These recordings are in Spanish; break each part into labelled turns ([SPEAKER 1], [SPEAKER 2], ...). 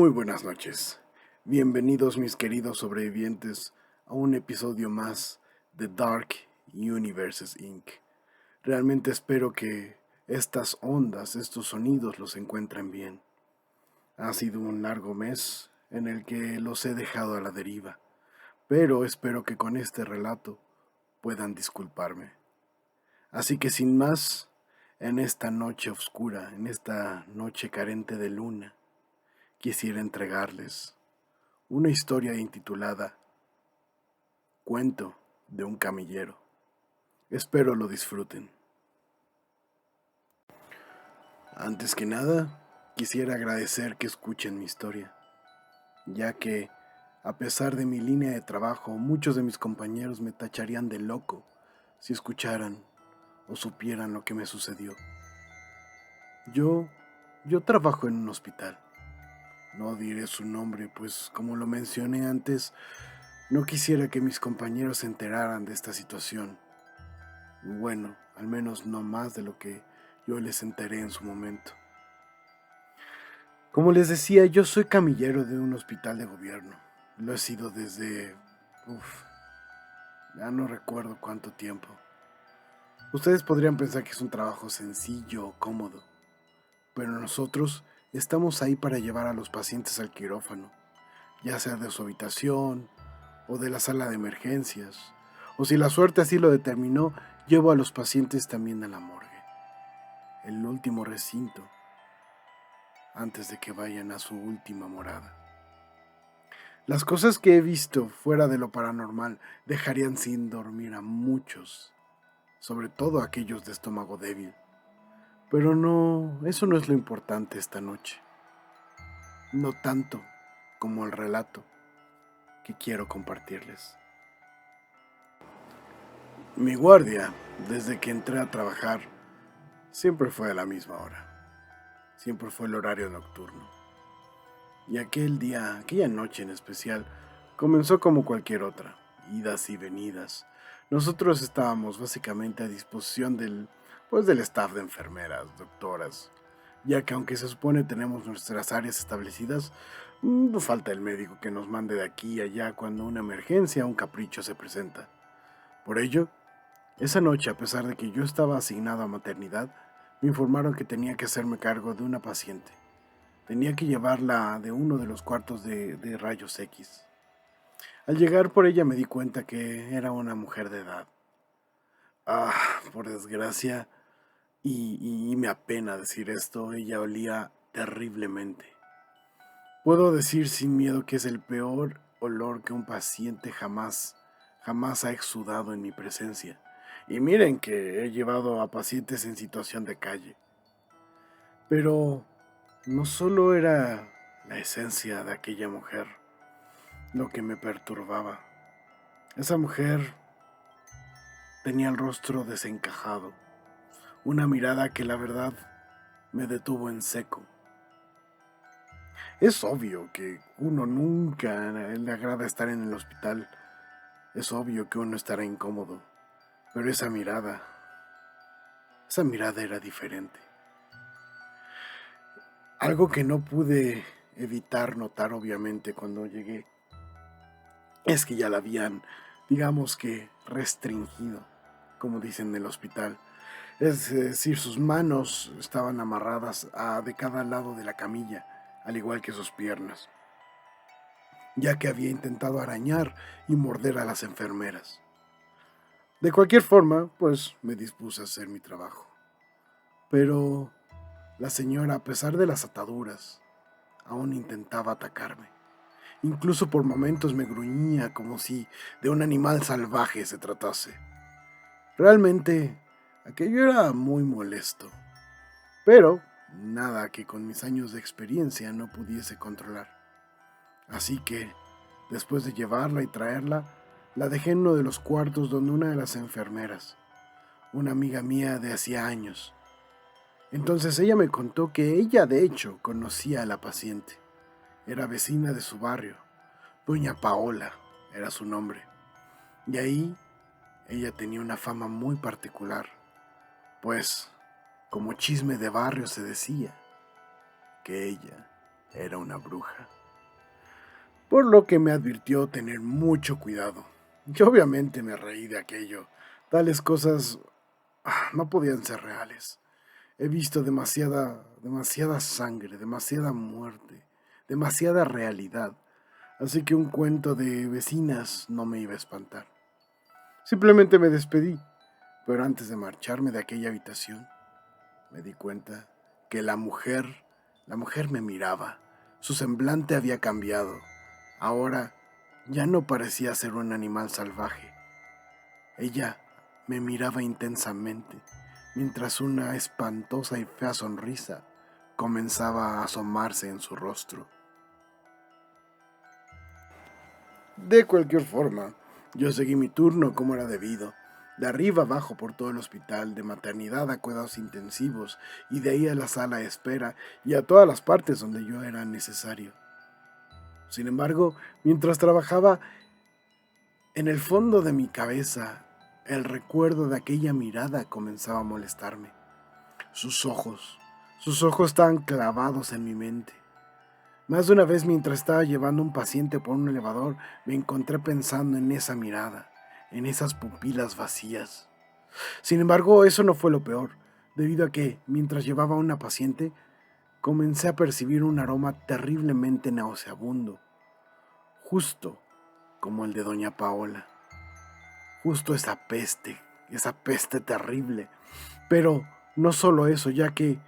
[SPEAKER 1] Muy buenas noches. Bienvenidos mis queridos sobrevivientes a un episodio más de Dark Universes Inc. Realmente espero que estas ondas, estos sonidos los encuentren bien. Ha sido un largo mes en el que los he dejado a la deriva, pero espero que con este relato puedan disculparme. Así que sin más, en esta noche oscura, en esta noche carente de luna, quisiera entregarles una historia intitulada Cuento de un camillero. Espero lo disfruten. Antes que nada, quisiera agradecer que escuchen mi historia, ya que, a pesar de mi línea de trabajo, muchos de mis compañeros me tacharían de loco si escucharan o supieran lo que me sucedió. Yo, yo trabajo en un hospital. No diré su nombre, pues como lo mencioné antes, no quisiera que mis compañeros se enteraran de esta situación. Bueno, al menos no más de lo que yo les enteré en su momento. Como les decía, yo soy camillero de un hospital de gobierno. Lo he sido desde... ya no recuerdo cuánto tiempo. Ustedes podrían pensar que es un trabajo sencillo o cómodo, pero nosotros estamos ahí para llevar a los pacientes al quirófano, ya sea de su habitación o de la sala de emergencias, o si la suerte así lo determinó, llevo a los pacientes también a la morgue, el último recinto, antes de que vayan a su última morada. Las cosas que he visto fuera de lo paranormal dejarían sin dormir a muchos, sobre todo aquellos de estómago débil. Pero no, eso no es lo importante esta noche. No tanto como el relato que quiero compartirles. Mi guardia, desde que entré a trabajar, siempre fue a la misma hora. Siempre fue el horario nocturno. Y aquella noche en especial, comenzó como cualquier otra, idas y venidas. Nosotros estábamos básicamente a disposición del staff de enfermeras, doctoras, ya que aunque se supone tenemos nuestras áreas establecidas, no falta el médico que nos mande de aquí y allá cuando una emergencia o un capricho se presenta. Por ello, esa noche, a pesar de que yo estaba asignado a maternidad, me informaron que tenía que hacerme cargo de una paciente. Tenía que llevarla de uno de los cuartos de rayos X. Al llegar por ella me di cuenta que era una mujer de edad. Ah, por desgracia, y me apena decir esto, ella olía terriblemente. Puedo decir sin miedo que es el peor olor que un paciente jamás ha exudado en mi presencia. Y miren que he llevado a pacientes en situación de calle. Pero no solo era la esencia de aquella mujer lo que me perturbaba. Esa mujer tenía el rostro desencajado, una mirada que la verdad me detuvo en seco. Es obvio que uno nunca le agrada estar en el hospital, es obvio que uno estará incómodo, pero esa mirada era diferente. Algo que no pude evitar notar obviamente cuando llegué es que ya la habían, digamos que, restringido, como dicen en el hospital. Es decir, sus manos estaban amarradas de cada lado de la camilla, al igual que sus piernas, ya que había intentado arañar y morder a las enfermeras. De cualquier forma, pues me dispuse a hacer mi trabajo. Pero la señora, a pesar de las ataduras, aún intentaba atacarme. Incluso por momentos me gruñía como si de un animal salvaje se tratase. Realmente, aquello era muy molesto, pero nada que con mis años de experiencia no pudiese controlar. Así que, después de llevarla y traerla, la dejé en uno de los cuartos donde una de las enfermeras, una amiga mía de hacía años. Entonces ella me contó que ella de hecho conocía a la paciente. Era vecina de su barrio. Doña Paola era su nombre. Y ahí ella tenía una fama muy particular, pues, como chisme de barrio se decía, que ella era una bruja. por lo que me advirtió tener mucho cuidado. Yo obviamente me reí de aquello. Tales cosas no podían ser reales. He visto demasiada sangre, demasiada muerte, demasiada realidad, así que un cuento de vecinas no me iba a espantar. Simplemente me despedí, pero antes de marcharme de aquella habitación, me di cuenta que la mujer me miraba. Su semblante había cambiado. Ahora ya no parecía ser un animal salvaje. Ella me miraba intensamente, mientras una espantosa y fea sonrisa comenzaba a asomarse en su rostro. De cualquier forma, yo seguí mi turno como era debido, de arriba abajo por todo el hospital, de maternidad a cuidados intensivos, y de ahí a la sala de espera y a todas las partes donde yo era necesario. Sin embargo, mientras trabajaba, en el fondo de mi cabeza, el recuerdo de aquella mirada comenzaba a molestarme. Sus sus ojos estaban clavados en mi mente. Más de una vez mientras estaba llevando a un paciente por un elevador, me encontré pensando en esa mirada, en esas pupilas vacías. Sin embargo, eso no fue lo peor, debido a que, mientras llevaba a una paciente, comencé a percibir un aroma terriblemente nauseabundo, justo como el de doña Paola. Justo esa peste terrible. Pero no solo eso, ya que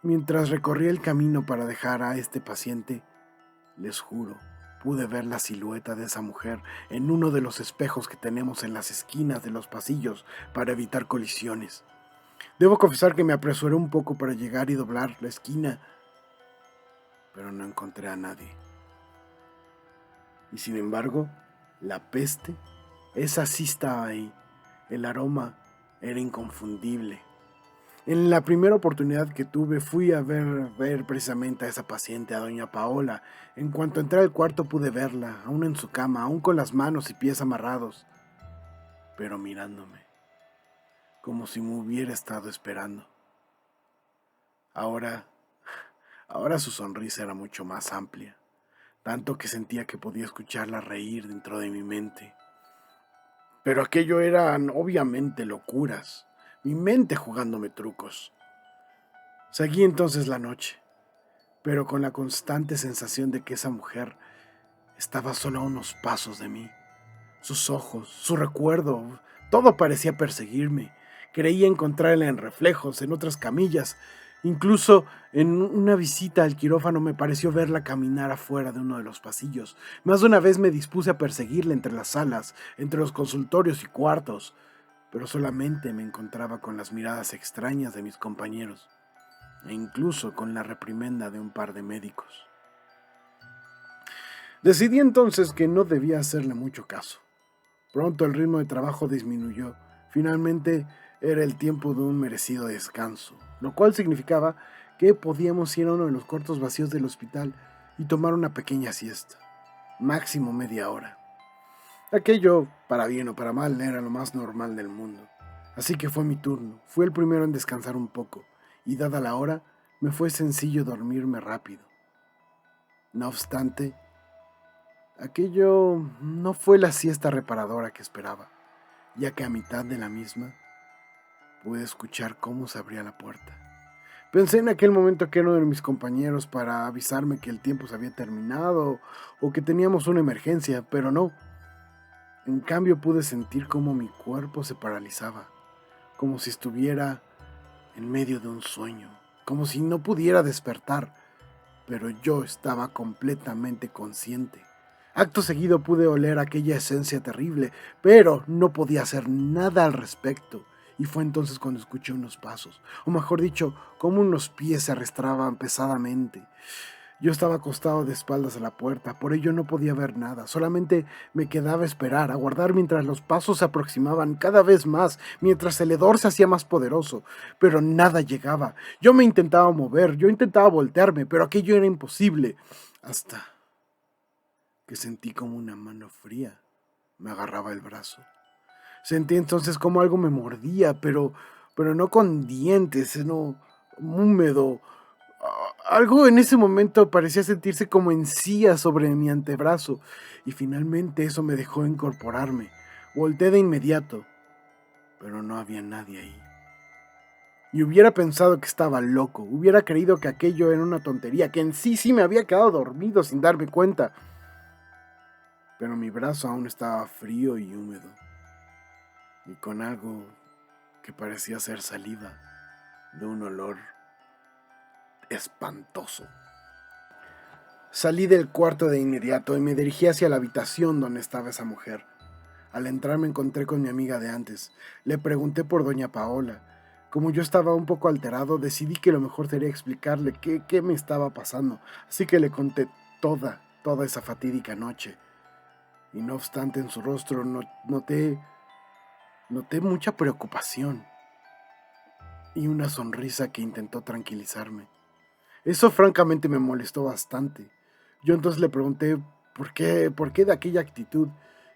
[SPEAKER 1] mientras recorría el camino para dejar a este paciente, les juro, pude ver la silueta de esa mujer en uno de los espejos que tenemos en las esquinas de los pasillos para evitar colisiones. Debo confesar que me apresuré un poco para llegar y doblar la esquina, pero no encontré a nadie. Y sin embargo, la peste, esa sí estaba ahí. El aroma era inconfundible. En la primera oportunidad que tuve fui a ver precisamente a esa paciente, a doña Paola. En cuanto entré al cuarto pude verla, aún en su cama, aún con las manos y pies amarrados, pero mirándome, como si me hubiera estado esperando. Ahora, ahora su sonrisa era mucho más amplia, tanto que sentía que podía escucharla reír dentro de mi mente. Pero aquello eran obviamente locuras, mi mente jugándome trucos. Seguí entonces la noche, pero con la constante sensación de que esa mujer estaba solo a unos pasos de mí. Sus ojos, su recuerdo, todo parecía perseguirme. Creía encontrarla en reflejos, en otras camillas. Incluso en una visita al quirófano me pareció verla caminar afuera de uno de los pasillos. Más de una vez me dispuse a perseguirla entre las salas, entre los consultorios y cuartos, pero solamente me encontraba con las miradas extrañas de mis compañeros e incluso con la reprimenda de un par de médicos. Decidí entonces que no debía hacerle mucho caso. Pronto el ritmo de trabajo disminuyó. Finalmente era el tiempo de un merecido descanso, lo cual significaba que podíamos ir a uno de los cuartos vacíos del hospital y tomar una pequeña siesta, máximo media hora. Aquello, para bien o para mal, era lo más normal del mundo. Así que fue mi turno, fui el primero en descansar un poco, y dada la hora, me fue sencillo dormirme rápido. No obstante, aquello no fue la siesta reparadora que esperaba, ya que a mitad de la misma pude escuchar cómo se abría la puerta. Pensé en aquel momento que era uno de mis compañeros para avisarme que el tiempo se había terminado o que teníamos una emergencia, pero no. En cambio pude sentir cómo mi cuerpo se paralizaba, como si estuviera en medio de un sueño, como si no pudiera despertar, pero yo estaba completamente consciente. Acto seguido pude oler aquella esencia terrible, pero no podía hacer nada al respecto. Y fue entonces cuando escuché unos pasos, o mejor dicho, como unos pies se arrastraban pesadamente. Yo estaba acostado de espaldas a la puerta, por ello no podía ver nada, solamente me quedaba a esperar, a aguardar mientras los pasos se aproximaban cada vez más, mientras el hedor se hacía más poderoso, pero nada llegaba. Yo me intentaba mover, yo intentaba voltearme, pero aquello era imposible, hasta que sentí como una mano fría me agarraba el brazo. Sentí entonces como algo me mordía, pero no con dientes, sino húmedo, Algo en ese momento parecía sentirse como encía sobre mi antebrazo, y finalmente eso me dejó incorporarme. Volteé de inmediato, pero no había nadie ahí. Y hubiera pensado que estaba loco, hubiera creído que aquello era una tontería, que en sí me había quedado dormido sin darme cuenta. Pero mi brazo aún estaba frío y húmedo, y con algo que parecía ser saliva, de un olor espantoso. Salí del cuarto de inmediato y me dirigí hacia la habitación donde estaba esa mujer. Al entrar me encontré con mi amiga de antes. Le pregunté por doña Paola. Como yo estaba un poco alterado, decidí que lo mejor sería explicarle qué me estaba pasando. Así que le conté toda esa fatídica noche. Y no obstante, en su rostro noté mucha preocupación y una sonrisa que intentó tranquilizarme. Eso francamente me molestó bastante. Yo entonces le pregunté por qué de aquella actitud,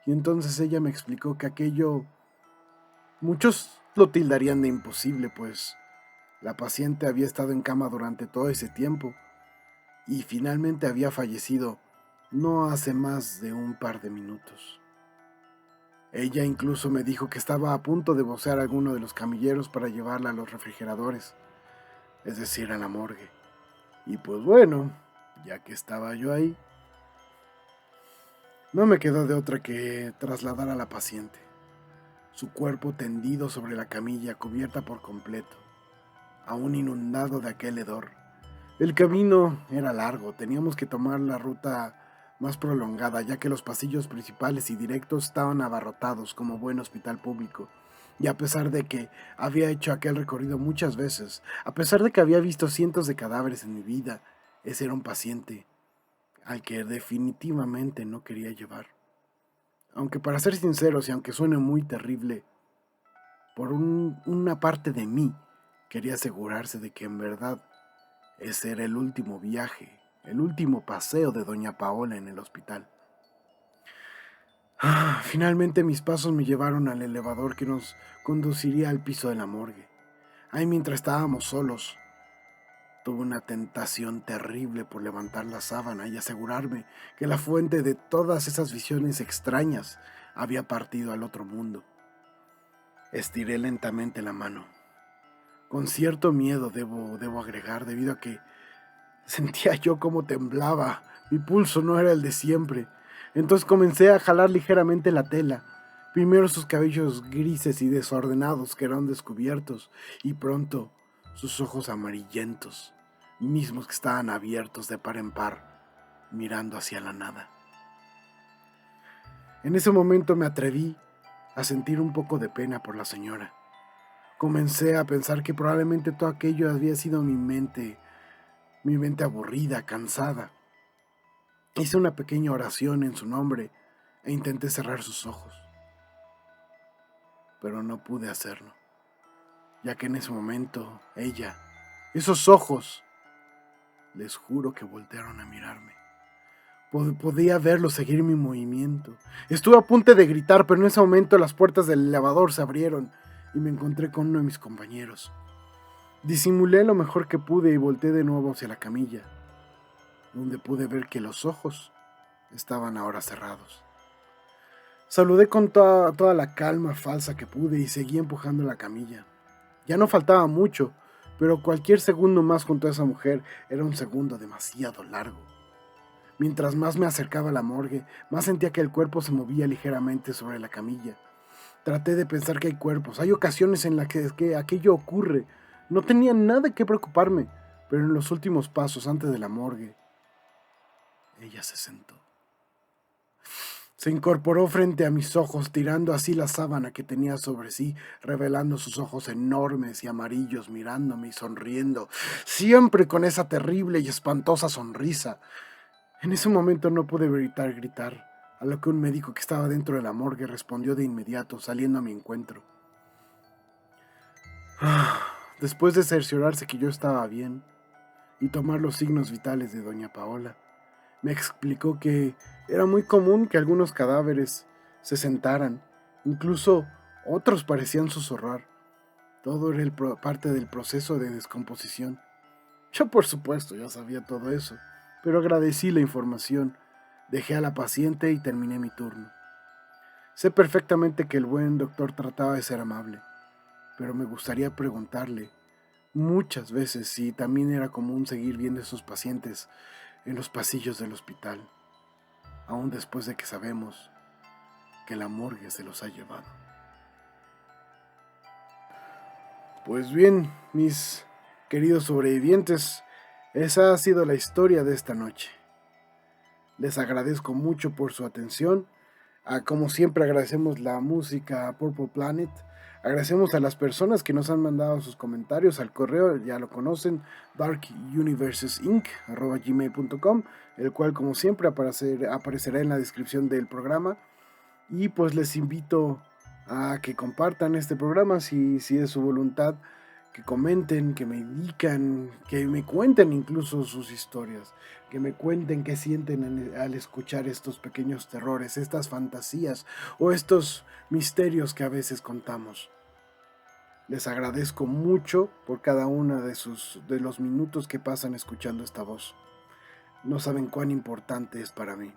[SPEAKER 1] y entonces ella me explicó que aquello muchos lo tildarían de imposible, pues la paciente había estado en cama durante todo ese tiempo y finalmente había fallecido no hace más de un par de minutos. Ella incluso me dijo que estaba a punto de vocear a alguno de los camilleros para llevarla a los refrigeradores, es decir, a la morgue. Y pues bueno, ya que estaba yo ahí, no me quedó de otra que trasladar a la paciente, su cuerpo tendido sobre la camilla cubierta por completo, aún inundado de aquel hedor. El camino era largo, teníamos que tomar la ruta más prolongada, ya que los pasillos principales y directos estaban abarrotados como buen hospital público. Y a pesar de que había hecho aquel recorrido muchas veces, a pesar de que había visto cientos de cadáveres en mi vida, ese era un paciente al que definitivamente no quería llevar. Aunque para ser sinceros y aunque suene muy terrible, una parte de mí quería asegurarse de que en verdad ese era el último viaje, el último paseo de doña Paola en el hospital. Finalmente mis pasos me llevaron al elevador que nos conduciría al piso de la morgue. Ahí mientras estábamos solos, tuve una tentación terrible por levantar la sábana y asegurarme que la fuente de todas esas visiones extrañas había partido al otro mundo. Estiré lentamente la mano, con cierto miedo debo agregar, debido a que sentía yo cómo temblaba, mi pulso no era el de siempre. Entonces comencé a jalar ligeramente la tela, primero sus cabellos grises y desordenados quedaron descubiertos, y pronto sus ojos amarillentos, mismos que estaban abiertos de par en par, mirando hacia la nada. En ese momento me atreví a sentir un poco de pena por la señora. Comencé a pensar que probablemente todo aquello había sido mi mente aburrida, cansada. Hice una pequeña oración en su nombre e intenté cerrar sus ojos, pero no pude hacerlo, ya que en ese momento esos ojos, les juro que voltearon a mirarme. Podía verlos seguir mi movimiento. Estuve a punto de gritar, pero en ese momento las puertas del elevador se abrieron y me encontré con uno de mis compañeros. Disimulé lo mejor que pude y volteé de nuevo hacia la camilla, donde pude ver que los ojos estaban ahora cerrados. Saludé con toda la calma falsa que pude y seguí empujando la camilla. Ya no faltaba mucho, pero cualquier segundo más junto a esa mujer era un segundo demasiado largo. Mientras más me acercaba a la morgue, más sentía que el cuerpo se movía ligeramente sobre la camilla. Traté de pensar que hay cuerpos, hay ocasiones en las que aquello ocurre. No tenía nada que preocuparme, pero en los últimos pasos antes de la morgue, ella se sentó. Se incorporó frente a mis ojos, tirando así la sábana que tenía sobre sí, revelando sus ojos enormes y amarillos, mirándome y sonriendo, siempre con esa terrible y espantosa sonrisa. En ese momento no pude evitar gritar, a lo que un médico que estaba dentro de la morgue respondió de inmediato, saliendo a mi encuentro. Después de cerciorarse que yo estaba bien y tomar los signos vitales de doña Paola, me explicó que era muy común que algunos cadáveres se sentaran, incluso otros parecían susurrar. Todo era parte del proceso de descomposición. Yo por supuesto ya sabía todo eso, pero agradecí la información, dejé a la paciente y terminé mi turno. Sé perfectamente que el buen doctor trataba de ser amable, pero me gustaría preguntarle muchas veces si también era común seguir viendo a esos pacientes en los pasillos del hospital, aún después de que sabemos que la morgue se los ha llevado. Pues bien, mis queridos sobrevivientes, esa ha sido la historia de esta noche. Les agradezco mucho por su atención. Como siempre agradecemos la música a Purple Planet. Agradecemos a las personas que nos han mandado sus comentarios al correo, ya lo conocen, darkuniversesinc@gmail.com, el cual como siempre aparecerá en la descripción del programa. Y pues les invito a que compartan este programa si es su voluntad, que comenten, que me indican, que me cuenten incluso sus historias, que me cuenten qué sienten al escuchar estos pequeños terrores, estas fantasías o estos misterios que a veces contamos. Les agradezco mucho por cada uno de los minutos que pasan escuchando esta voz. No saben cuán importante es para mí.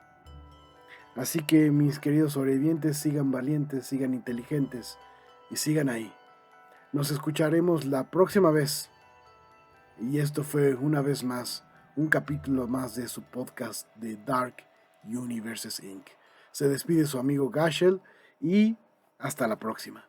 [SPEAKER 1] Así que mis queridos sobrevivientes, sigan valientes, sigan inteligentes y sigan ahí. Nos escucharemos la próxima vez. Y esto fue una vez más un capítulo más de su podcast de Dark Universes Inc. Se despide su amigo Gashel y hasta la próxima.